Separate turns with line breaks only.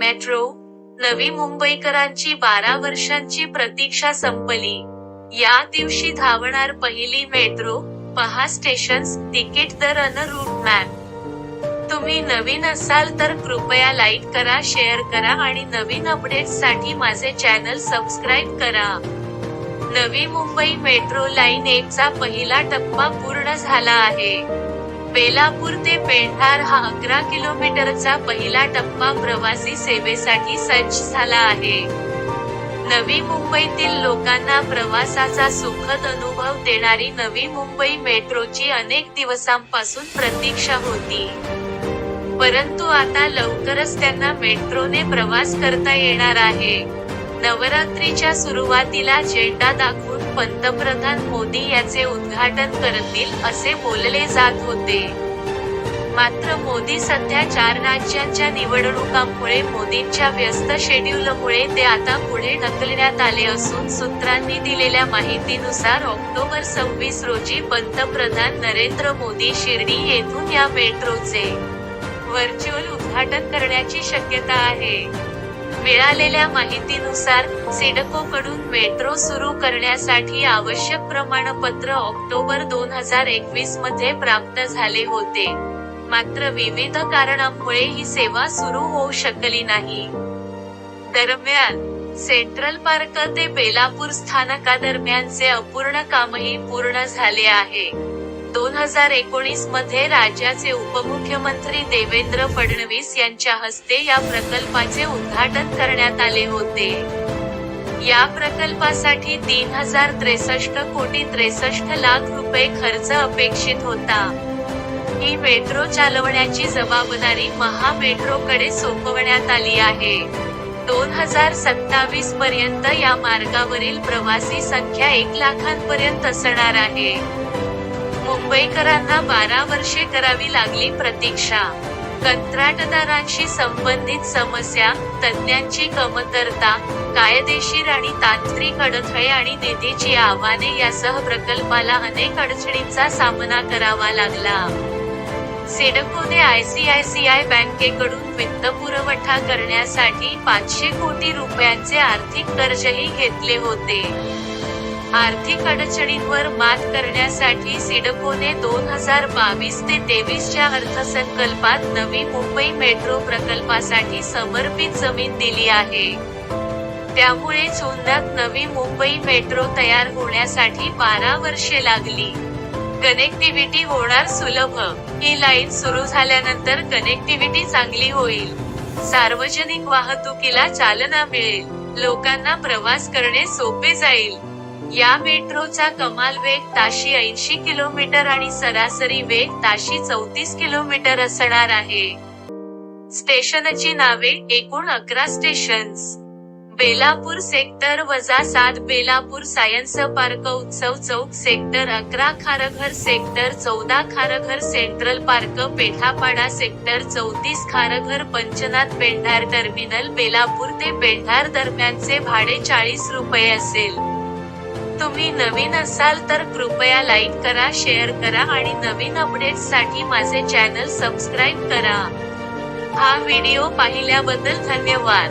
Metro. नवी मुंबईकरांची 12 वर्षांची प्रतीक्षा संपली. या दिवशी धावणार पहिली मेट्रो. पहा स्टेशन्स, तिकीट दर अन रूट मॅप. तुम्ही नवीन असाल तर कृपया लाईक करा, शेअर करा आणि नवीन अपडेट्ससाठी माझे चॅनल सबस्क्राईब करा. नवी मुंबई मेट्रो लाईन 1 चा पहिला टप्पा पूर्ण झाला आहे. बेलापूर ते पेंढार हा 11 किलोमीटरचा पहिला टप्पा प्रवासी सेवेसाठी सज्ज झाला आहे. नवी मुंबईतील लोकांना प्रवासाचा सुखद अनुभव देणारी नवी मुंबई मेट्रोची अनेक दिवसांपासून प्रतीक्षा होती. परंतु आता लवकरच त्यांना मेट्रोने प्रवास करता येणार आहे. नवरात्रीच्या सुरुवातीला झेंडा दाखवून पंतप्रधान मोदी याचे उद्घाटन करतील असे बोलले जात होते. मात्र मोदी सध्या 4 राज्यांच्या निवडणुकांमुळे मोदींच्या व्यस्त शेड्यूलमुळे ते आता पुढे ढकलण्यात आले असून सूत्रांनी दिलेल्या माहितीनुसार ऑक्टोबर 26 रोजी पंतप्रधान नरेंद्र मोदी शिर्डी येथून या मेट्रोचे व्हर्च्युअल उद्घाटन करण्याची शक्यता आहे. मिळालेल्या माहितीनुसार सिडकोकडून मेट्रो सुरू करण्यासाठी आवश्यक प्रमाणपत्र ऑक्टोबर 2021 मध्ये प्राप्त झाले होते. मात्र विविध कारणांमुळे ही सेवा सुरू होऊ शकली नाही. दरम्यान, सेंट्रल पार्क ते बेलापूर स्थानकादरम्यानचे अपूर्ण कामही पूर्ण झाले आहे. 2019 मध्ये राज्याचे उपमुख्यमंत्री देवेंद्र फडणवीस यांच्या हस्ते या प्रकल्पाचे उद्घाटन करण्यात आले होते. या प्रकल्पासाठी 3063 कोटी 63 लाख रुपये खर्च अपेक्षित होता. ही मेट्रो चालवण्याची जबाबदारी महामेट्रोकडे सोपवण्यात आली आहे. 2027 पर्यंत या मार्गावरील प्रवासी संख्या 1 लाखांपर्यंत असणार आहे. मुंबईकरांना 12 वर्षे करावी लागली प्रतीक्षा. कंत्राटदारांशी संबंधित समस्या, तज्ज्ञांची कमतरता, कायदेशीर आणि तांत्रिक अडथळे आणि निधीची आव्हाने यासह प्रकल्पाला अनेक अडचणींचा सामना करावा लागला. सिडकोने आयसीआयसीआय बँकेकडून वित्तपुरवठा करण्यासाठी 500 कोटी रुपयांचे आर्थिक कर्जही घेतले होते. आर्थिक अडचणींवर मात करण्यासाठी सिडकोने 2022 ते 23 च्या अर्थसंकल्पात नवी मुंबई मेट्रो प्रकल्पासाठी समर्पित जमीन दिली आहे. त्यामुळेच उन्हात नवी मुंबई मेट्रो तयार होण्यासाठी 12 वर्षे लागली. कनेक्टिव्हिटी होणार सुलभ. ही लाईन सुरू झाल्यानंतर कनेक्टिव्हिटी चांगली होईल. सार्वजनिक वाहतुकीला चालना मिळेल. लोकांना प्रवास करणे सोपे जाईल. या मेट्रोचा कमाल वेग ताशी 80 किलोमीटर आणि सरासरी वेग ताशी 34 किलोमीटर असणार आहे. स्टेशनची नावे, एकूण 11 stations. Belapur sector -7 Belapur science park Utsav Chowk sector 11 Kharghar sector 14 Kharghar central park Pethapada sector 34 Kharghar Panchnad Pendhar terminal Belapur ते पेंढार दरम्यानचे भाडे 40 रुपये असेल. तुम्ही नवीन असाल तर कृपया लाईक करा, शेअर करा आणि नवीन अपडेट्ससाठी माझे चॅनल सबस्क्राईब करा. हा व्हिडिओ पाहिल्याबद्दल धन्यवाद.